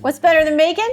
What's better than bacon?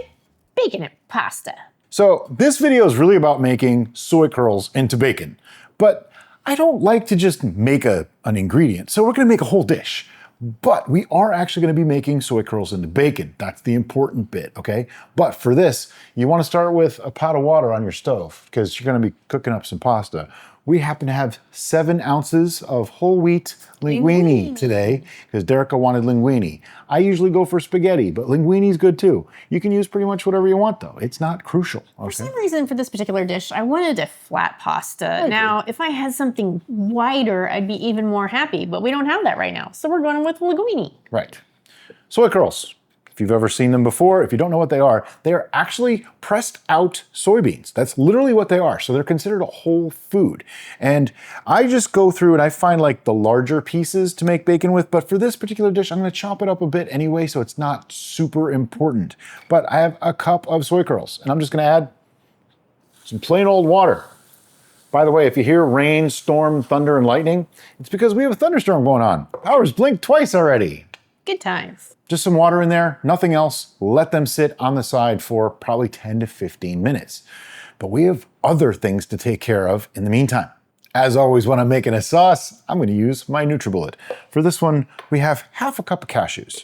Bacon and pasta. So this video is really about making soy curls into bacon, but I don't like to just make an ingredient, so we're gonna make a whole dish. But we are actually gonna be making soy curls into bacon. That's the important bit, okay? But for this, you wanna start with a pot of water on your stove because you're gonna be cooking up some pasta. We happen to have 7 ounces of whole wheat linguine today because Derica wanted linguine. I usually go for spaghetti, but linguine is good too. You can use pretty much whatever you want though. It's not crucial. Okay? For some reason for this particular dish, I wanted a flat pasta. Now, if I had something wider, I'd be even more happy, but we don't have that right now. So we're going with linguine. Right. Soy curls. If you've ever seen them before, if you don't know what they are actually pressed out soybeans. That's literally what they are. So they're considered a whole food. And I just go through and I find like the larger pieces to make bacon with, but for this particular dish, I'm gonna chop it up a bit anyway, so it's not super important. But I have a cup of soy curls and I'm just gonna add some plain old water. By the way, if you hear rain, storm, thunder, and lightning, it's because we have a thunderstorm going on. Power's blinked twice already. Good times. Just some water in there, nothing else. Let them sit on the side for probably 10 to 15 minutes. But we have other things to take care of in the meantime. As always, when I'm making a sauce, I'm gonna use my NutriBullet. For this one, we have half a cup of cashews.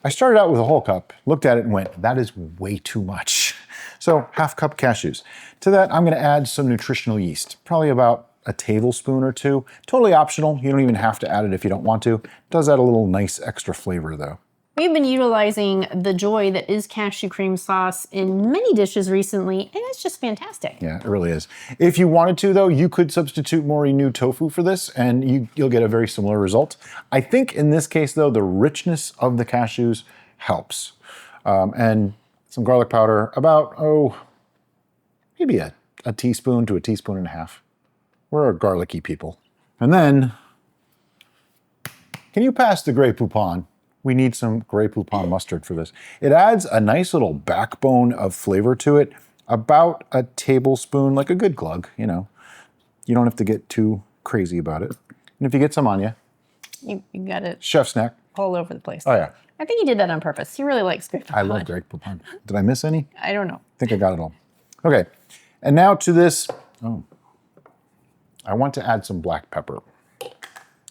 I started out with a whole cup, looked at it and went, that is way too much. So half cup cashews. To that, I'm gonna add some nutritional yeast, probably about a tablespoon or 2. Totally optional. You don't even have to add it if you don't want to. It does add a little nice extra flavor though. We've been utilizing the joy that is cashew cream sauce in many dishes recently, and it's just fantastic. Yeah, it really is. If you wanted to though, you could substitute Morinu tofu for this and you'll get a very similar result. I think in this case though, the richness of the cashews helps. And some garlic powder, about, maybe a teaspoon to a teaspoon and a half. We're a garlicky people. And then, can you pass the Grey Poupon? We need some Grey Poupon mustard for this. It adds a nice little backbone of flavor to it, about a tablespoon, like a good glug, you know. You don't have to get too crazy about it. And if you get some on You got it chef snack. all over the place. Oh yeah. I think he did that on purpose. He really likes Grey Poupon. I love Grey Poupon. Did I miss any? I don't know. I think I got it all. Okay, and now to this, I want to add some black pepper.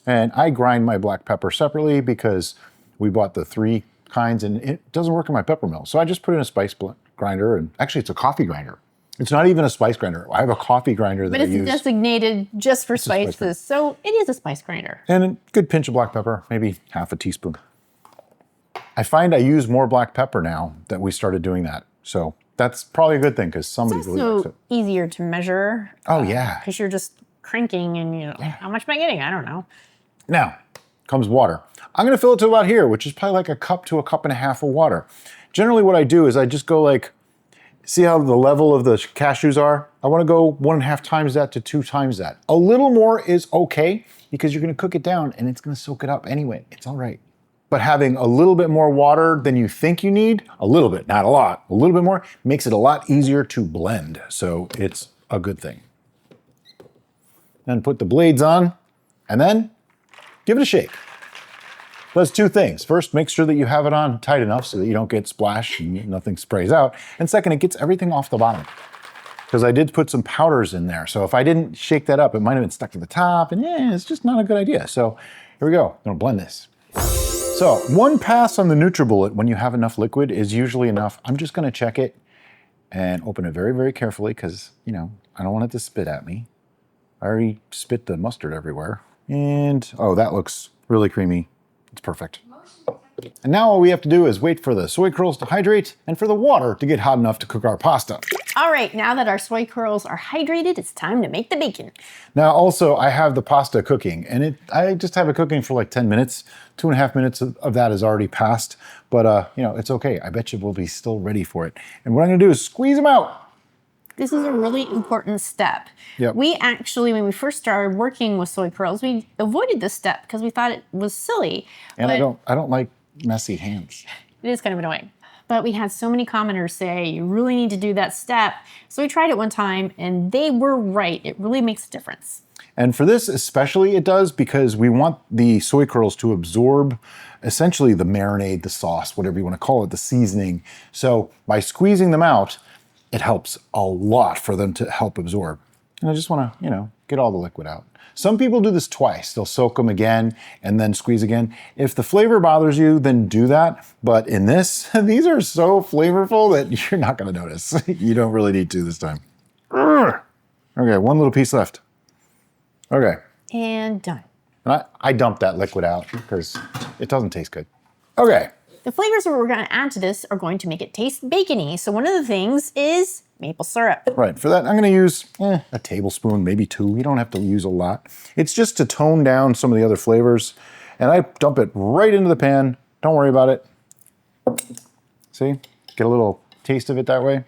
And I grind my black pepper separately because we bought the 3 kinds and it doesn't work in my pepper mill. So I just put in a spice grinder, and actually it's a coffee grinder. It's not even a spice grinder. I have a coffee grinder that I use. But it's designated just for spices, so it is a spice grinder. And a good pinch of black pepper, maybe half a teaspoon. I find I use more black pepper now that we started doing that. So that's probably a good thing because somebody It's really likes also it. easier to measure. Oh yeah. Because you're just cranking and how much am I getting? I don't know. Now comes water. I'm gonna fill it to about here, which is probably like a cup to a cup and a half of water. Generally what I do is I just go like, see how the level of the cashews are? I wanna go 1.5 times that to 2 times that. A little more is okay because you're gonna cook it down and it's gonna soak it up anyway. It's all right. But having a little bit more water than you think you need, a little bit, not a lot, a little bit more, makes it a lot easier to blend. So it's a good thing. Then put the blades on and then give it a shake. Does 2 things. First, make sure that you have it on tight enough so that you don't get splashed and nothing sprays out. And second, it gets everything off the bottom. Because I did put some powders in there. So if I didn't shake that up, it might have been stuck to the top and it's just not a good idea. So here we go, I'm gonna blend this. So 1 pass on the NutriBullet when you have enough liquid is usually enough. I'm just gonna check it and open it very, very carefully because, I don't want it to spit at me. I already spit the mustard everywhere. And, oh, that looks really creamy. It's perfect. And now all we have to do is wait for the soy curls to hydrate and for the water to get hot enough to cook our pasta. All right, now that our soy curls are hydrated, it's time to make the bacon. Now also I have the pasta cooking and I just have it cooking for like 10 minutes. 2.5 minutes of that is already passed, but it's okay. I bet you we'll be still ready for it. And what I'm gonna do is squeeze them out. This is a really important step. Yep. We actually, when we first started working with soy curls, we avoided this step because we thought it was silly. And I don't like messy hands. It is kind of annoying. But we had so many commenters say, you really need to do that step. So we tried it one time and they were right. It really makes a difference. And for this especially it does because we want the soy curls to absorb essentially the marinade, the sauce, whatever you want to call it, the seasoning. So by squeezing them out, it helps a lot for them to help absorb. And I just want to, get all the liquid out. Some people do this twice. They'll soak them again and then squeeze again. If the flavor bothers you, then do that. But in this, these are so flavorful that you're not going to notice. You don't really need to this time. Okay, one little piece left. Okay. And done. And I dumped that liquid out because it doesn't taste good. Okay. The flavors that we're going to add to this are going to make it taste bacony. So one of the things is maple syrup. Right, for that I'm going to use a tablespoon, maybe 2. You don't have to use a lot. It's just to tone down some of the other flavors. And I dump it right into the pan. Don't worry about it. See? Get a little taste of it that way.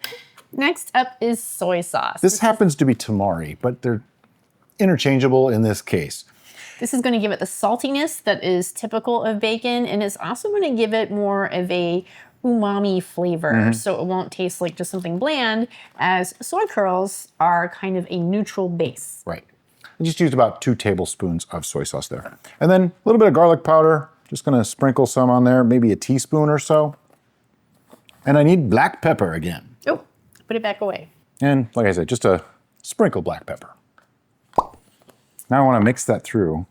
Next up is soy sauce. This happens to be tamari, but they're interchangeable in this case. This is going to give it the saltiness that is typical of bacon, and it's also going to give it more of a umami flavor, so it won't taste like just something bland, as soy curls are kind of a neutral base. Right. I just used about 2 tablespoons of soy sauce there. And then a little bit of garlic powder. Just going to sprinkle some on there, maybe a teaspoon or so. And I need black pepper again. Oh, put it back away. And like I said, just a sprinkle black pepper. Now I want to mix that through.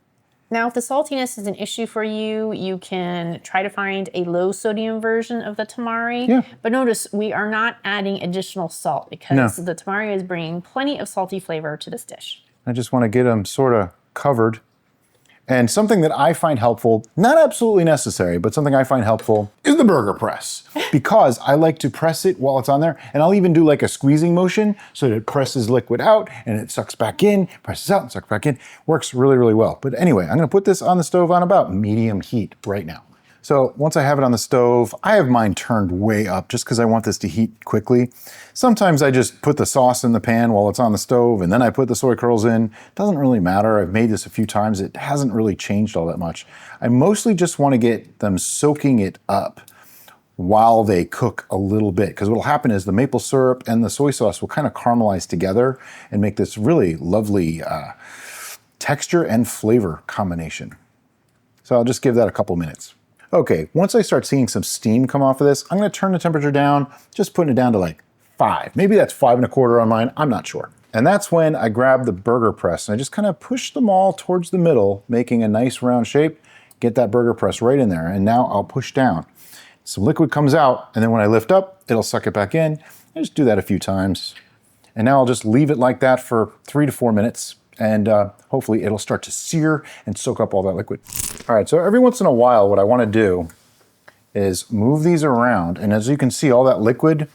Now, if the saltiness is an issue for you, you can try to find a low sodium version of the tamari. Yeah. But notice we are not adding additional salt because the tamari is bringing plenty of salty flavor to this dish. I just want to get them sort of covered. And something that I find helpful, not absolutely necessary, but something I find helpful is the burger press. Because I like to press it while it's on there, and I'll even do like a squeezing motion so that it presses liquid out and it sucks back in, presses out and sucks back in. Works really, really well. But anyway, I'm gonna put this on the stove on about medium heat right now. So once I have it on the stove, I have mine turned way up just because I want this to heat quickly. Sometimes I just put the sauce in the pan while it's on the stove and then I put the soy curls in. Doesn't really matter. I've made this a few times. It hasn't really changed all that much. I mostly just want to get them soaking it up while they cook a little bit, because what'll happen is the maple syrup and the soy sauce will kind of caramelize together and make this really lovely texture and flavor combination. So I'll just give that a couple minutes. Okay, once I start seeing some steam come off of this, I'm gonna turn the temperature down, just putting it down to like 5. Maybe that's 5 1/4 on mine, I'm not sure. And that's when I grab the burger press and I just kind of push them all towards the middle, making a nice round shape, get that burger press right in there. And now I'll push down. Some liquid comes out, and then when I lift up, it'll suck it back in. I just do that a few times. And now I'll just leave it like that for 3 to 4 minutes. And hopefully it'll start to sear and soak up all that liquid. All right, so every once in a while, what I want to do is move these around. And as you can see, all that liquid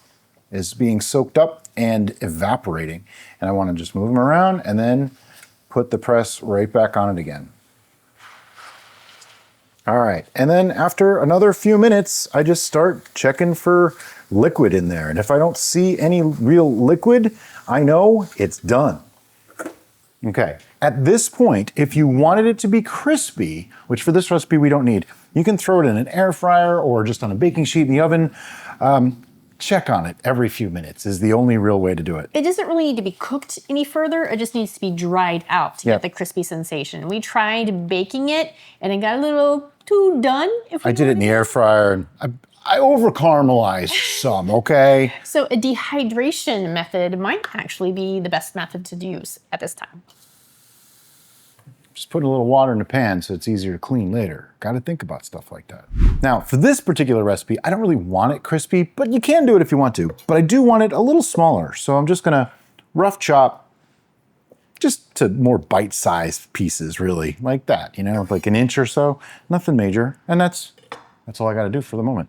is being soaked up and evaporating. And I want to just move them around and then put the press right back on it again. All right, and then after another few minutes, I just start checking for liquid in there. And if I don't see any real liquid, I know it's done. Okay, at this point, if you wanted it to be crispy, which for this recipe we don't need, you can throw it in an air fryer or just on a baking sheet in the oven. Check on it every few minutes is the only real way to do it. It doesn't really need to be cooked any further. It just needs to be dried out to get the crispy sensation. We tried baking it and it got a little too done. I did it in the air fryer and I over caramelized some, okay? So a dehydration method might actually be the best method to use at this time. Just put a little water in the pan so it's easier to clean later. Got to think about stuff like that. Now, for this particular recipe, I don't really want it crispy, but you can do it if you want to. But I do want it a little smaller, so I'm just gonna rough chop just to more bite-sized pieces, really, like that, you know, like 1 inch or so, nothing major. And that's all I gotta do for the moment.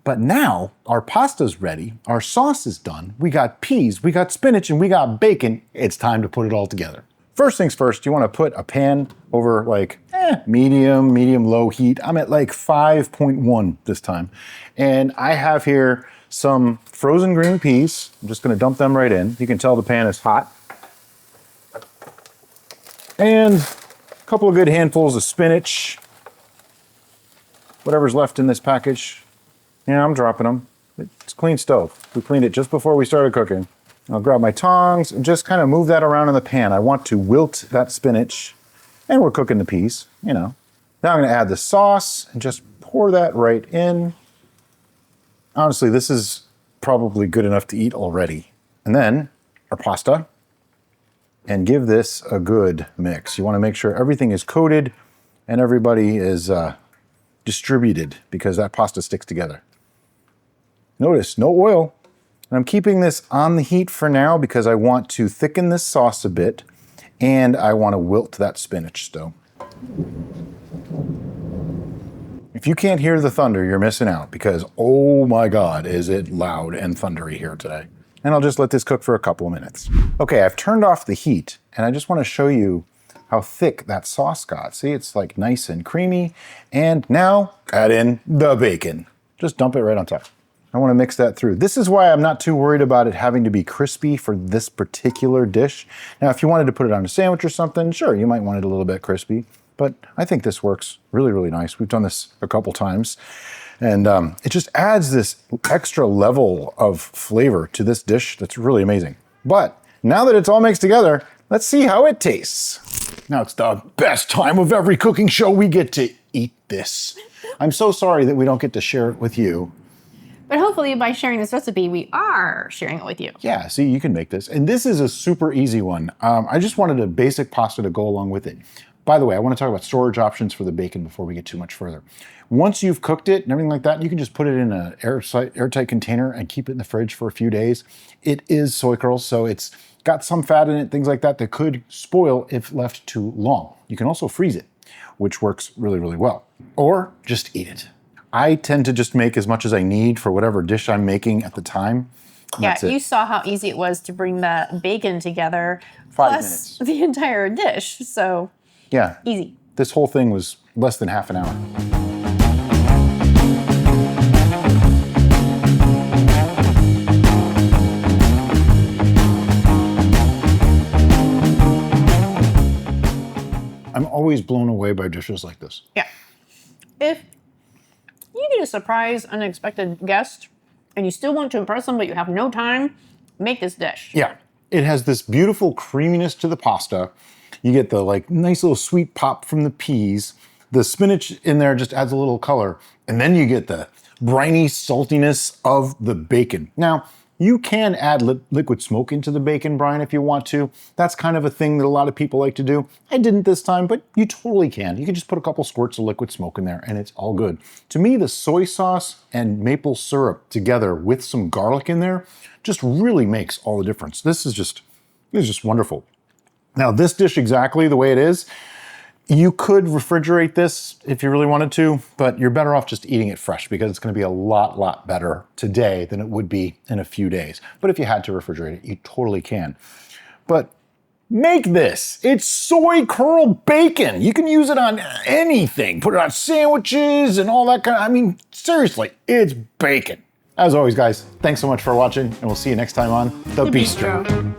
But now our pasta's ready, our sauce is done, we got peas, we got spinach, and we got bacon. It's time to put it all together. First things first, you wanna put a pan over like medium, low heat. I'm at like 5.1 this time. And I have here some frozen green peas. I'm just gonna dump them right in. You can tell the pan is hot. And a couple of good handfuls of spinach. Whatever's left in this package. Yeah, I'm dropping them. It's a clean stove. We cleaned it just before we started cooking. I'll grab my tongs and just kind of move that around in the pan. I want to wilt that spinach, and we're cooking the peas, you know. Now I'm gonna add the sauce and just pour that right in. Honestly, this is probably good enough to eat already. And then our pasta, and give this a good mix. You wanna make sure everything is coated and everybody is distributed because that pasta sticks together. Notice, no oil. And I'm keeping this on the heat for now because I want to thicken this sauce a bit and I want to wilt that spinach still. If you can't hear the thunder, you're missing out because, oh my God, is it loud and thundery here today. And I'll just let this cook for a couple of minutes. Okay, I've turned off the heat and I just want to show you how thick that sauce got. See, it's like nice and creamy. And now add in the bacon. Just dump it right on top. I want to mix that through. This is why I'm not too worried about it having to be crispy for this particular dish. Now, if you wanted to put it on a sandwich or something, sure, you might want it a little bit crispy, but I think this works really, really nice. We've done this a couple times, and it just adds this extra level of flavor to this dish that's really amazing. But now that it's all mixed together, let's see how it tastes. Now it's the best time of every cooking show. We get to eat this. I'm so sorry that we don't get to share it with you. But hopefully by sharing this recipe, we are sharing it with you. Yeah, see, you can make this. And this is a super easy one. I just wanted a basic pasta to go along with it. By the way, I want to talk about storage options for the bacon before we get too much further. Once you've cooked it and everything like that, you can just put it in an airtight container and keep it in the fridge for a few days. It is soy curls, so it's got some fat in it, things like that could spoil if left too long. You can also freeze it, which works really, really well. Or just eat it. I tend to just make as much as I need for whatever dish I'm making at the time. Yeah, you saw how easy it was to bring the bacon together. 5 plus minutes. The entire dish, so yeah, easy. This whole thing was less than half an hour. I'm always blown away by dishes like this. Yeah. If you get a surprise, unexpected guest, and you still want to impress them, but you have no time, make this dish. Yeah, it has this beautiful creaminess to the pasta. You get the like nice little sweet pop from the peas. The spinach in there just adds a little color. And then you get the briny saltiness of the bacon. Now, you can add liquid smoke into the bacon brine if you want to. That's kind of a thing that a lot of people like to do. I didn't this time, but you totally can. You can just put a couple squirts of liquid smoke in there and it's all good. To me, the soy sauce and maple syrup together with some garlic in there just really makes all the difference. This is just wonderful. Now, this dish exactly the way it is, you could refrigerate this if you really wanted to, but you're better off just eating it fresh because it's gonna be a lot better today than it would be in a few days. But if you had to refrigerate it, you totally can. But make this. It's soy curl bacon. You can use it on anything. Put it on sandwiches and all that kind of, I mean, seriously, it's bacon. As always, guys, thanks so much for watching, and we'll see you next time on The Bistro.